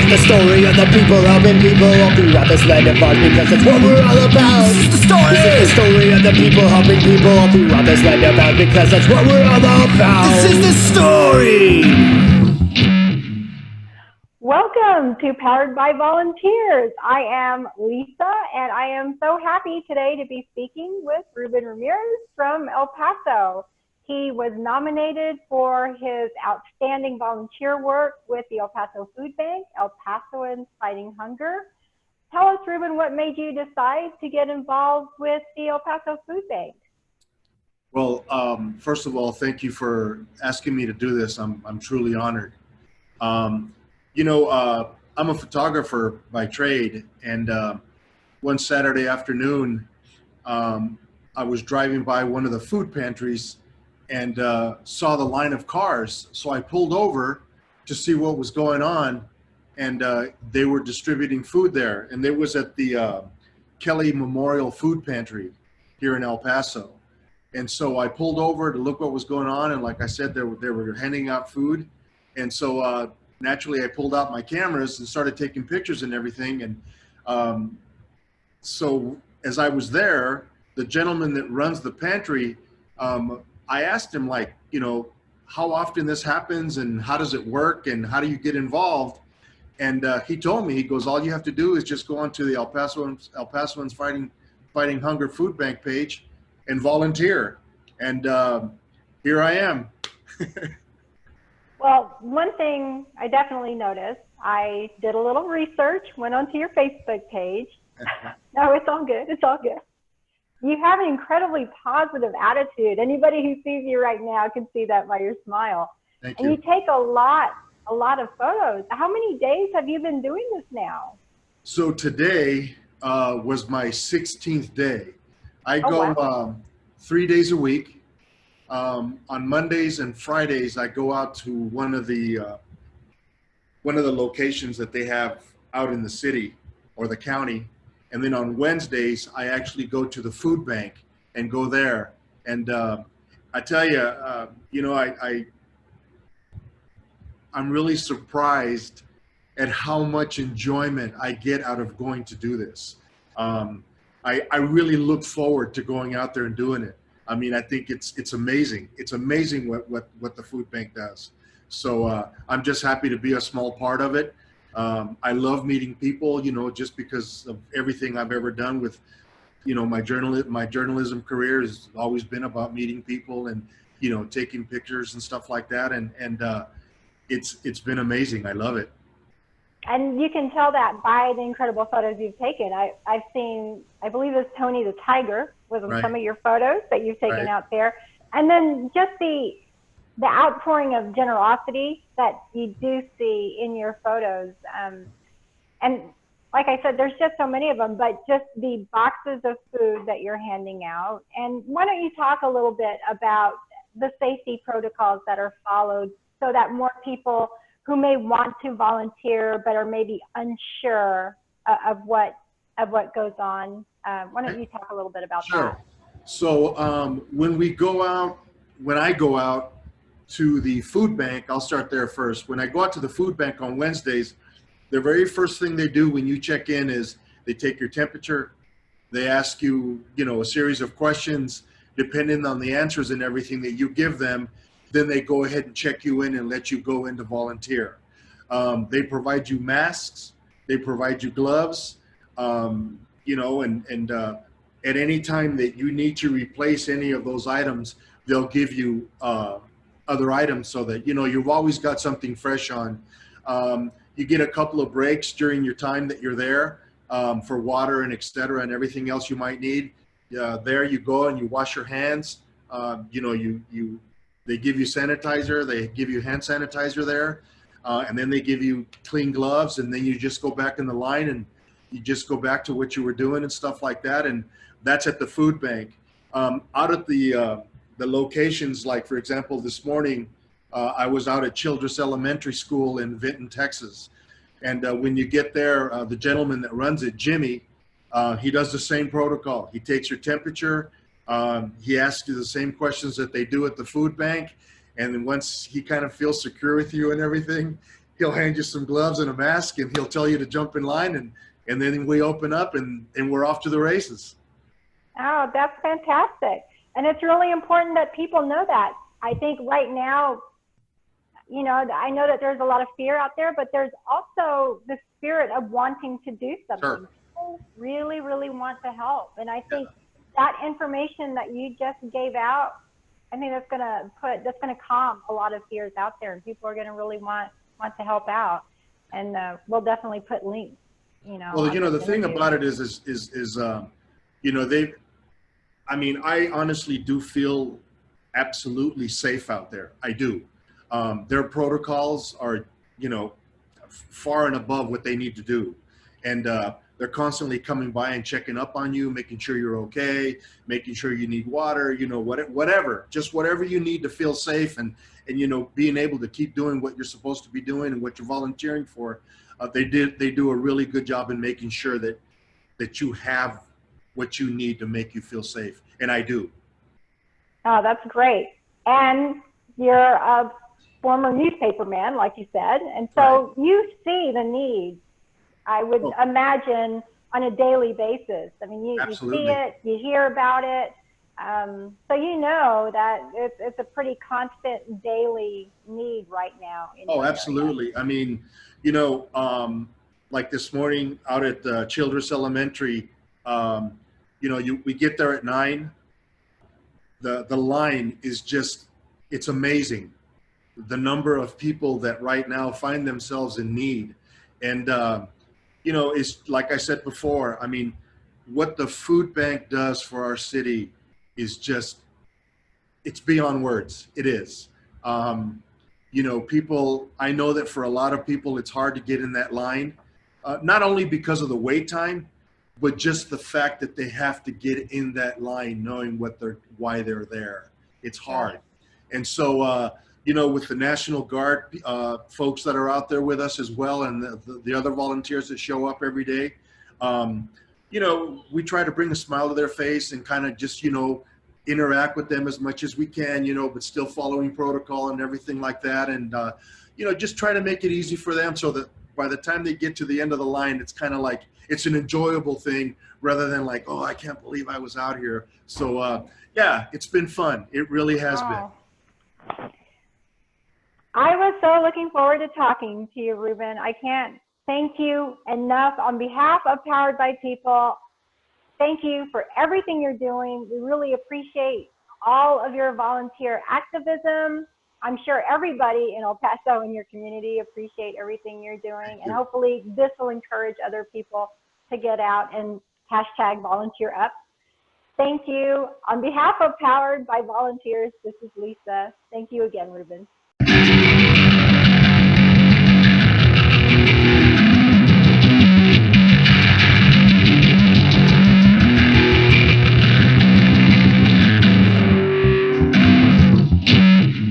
is the story of the people helping people all throughout this land of ours, because that's what we're all about. This is the story. This is the story of the people helping people all throughout this land of ours, because that's what we're all about. This is the story. Welcome to Powered by Volunteers. I am Lisa, and I am so happy today to be speaking with Ruben Ramirez from El Paso. He was nominated for his outstanding volunteer work with the El Paso Food Bank, El Pasoans Fighting Hunger. Tell us, Ruben, what made you decide to get involved with the El Paso Food Bank? Well, first of all, thank you for asking me to do this. I'm truly honored. You know, I'm a photographer by trade, and one Saturday afternoon, I was driving by one of the food pantries and saw the line of cars. So I pulled over to see what was going on, and they were distributing food there. And it was at the Kelly Memorial Food Pantry here in El Paso. And so I pulled over to look what was going on, and like I said, they were handing out food. And so naturally, I pulled out my cameras and started taking pictures and everything. And so as I was there, the gentleman that runs the pantry, I asked him, like, you know, how often this happens and how does it work and how do you get involved? And he told me, he goes, all you have to do is just go onto the El Pasoans Fighting Hunger Food Bank page and volunteer. And here I am. Well, one thing I definitely noticed, I did a little research, went onto your Facebook page. No, it's all good. It's all good. You have an incredibly positive attitude. Anybody who sees you right now can see that by your smile. Thank you. you. And you take a lot of photos. How many days have you been doing this now? So today was my 16th day. I go 3 days a week. On Mondays and Fridays, I go out to one of the locations that they have out in the city or the county. And then on Wednesdays, I actually go to the food bank and go there. And I tell you, you know, I'm really surprised at how much enjoyment I get out of going to do this. I really look forward to going out there and doing it. I mean, I think it's amazing. It's amazing what the food bank does. So I'm just happy to be a small part of it. I love meeting people, you know, just because of everything I've ever done with, you know, my journalism career has always been about meeting people and, you know, taking pictures and stuff like that. And it's been amazing. I love it. And you can tell that by the incredible photos you've taken. I've seen, I believe it's Tony the Tiger was on some of your photos that you've taken out there. And then just the outpouring of generosity that you do see in your photos. And like I said, there's just so many of them, but just the boxes of food that you're handing out. And why don't you talk a little bit about the safety protocols that are followed so that more people who may want to volunteer but are maybe unsure of what goes on. Why don't you talk a little bit about that? So when I go out to the food bank, I'll start there first. When I go out to the food bank on Wednesdays, the very first thing they do when you check in is they take your temperature. They ask you, you know, a series of questions. Depending on the answers and everything that you give them, then they go ahead and check you in and let you go in to volunteer. They provide you masks. They provide you gloves. You know, and at any time that you need to replace any of those items, they'll give you other items so that, you know, you've always got something fresh on. You get a couple of breaks during your time that you're there for water and et cetera and everything else you might need. There you go and you wash your hands. You know, they give you sanitizer, they give you hand sanitizer there, and then they give you clean gloves, and then you just go back in the line and you just go back to what you were doing and stuff like that. And that's at the food bank. Out at the locations, like for example, this morning, I was out at Childress Elementary School in Vinton, Texas. And when you get there, the gentleman that runs it, Jimmy, he does the same protocol. He takes your temperature. He asks you the same questions that they do at the food bank. And then once he kind of feels secure with you and everything, he'll hand you some gloves and a mask, and he'll tell you to jump in line, and then we open up and we're off to the races. Oh, that's fantastic. And it's really important that people know that. I think right now, you know, I know that there's a lot of fear out there, but there's also the spirit of wanting to do something. Sure. People really, really want to help. And I think that information that you just gave out, I think that's gonna calm a lot of fears out there, and people are gonna really want to help out. And we'll definitely put links, you know. Well, you know, the thing about it is you know, I mean, I honestly do feel absolutely safe out there. I do. Their protocols are, you know, far and above what they need to do. And they're constantly coming by and checking up on you, making sure you're okay, making sure you need water, you know, whatever, just whatever you need to feel safe and, you know, being able to keep doing what you're supposed to be doing and what you're volunteering for. They do a really good job in making sure that you have what you need to make you feel safe. And I do. Oh, that's great. And you're a former newspaper man, like you said. And so you see the needs, I would imagine, on a daily basis. I mean, you see it, you hear about it. So you know that it's a pretty constant daily need right now. Oh, absolutely. Area. I mean, you know, like this morning out at Childress Elementary, you know, we get there at 9. The line is just, it's amazing. The number of people that right now find themselves in need. And, you know, it's like I said before, I mean, what the food bank does for our city is just, it's beyond words. It is. You know, people, I know that for a lot of people, it's hard to get in that line, not only because of the wait time, but just the fact that they have to get in that line knowing why they're there. It's hard. And so, you know, with the National Guard folks that are out there with us as well, and the other volunteers that show up every day, you know, we try to bring a smile to their face and kind of just, you know, interact with them as much as we can, you know, but still following protocol and everything like that. And, you know, just try to make it easy for them so that by the time they get to the end of the line, it's kind of like, it's an enjoyable thing rather than like, oh, I can't believe I was out here. So, yeah, it's been fun. It really has been. I was so looking forward to talking to you, Ruben. I can't thank you enough on behalf of Powered by People. Thank you for everything you're doing. We really appreciate all of your volunteer activism. I'm sure everybody in El Paso and your community appreciate everything you're doing. And hopefully this will encourage other people to get out and #volunteer up. Thank you. On behalf of Powered by Volunteers, this is Lisa. Thank you again, Ruben.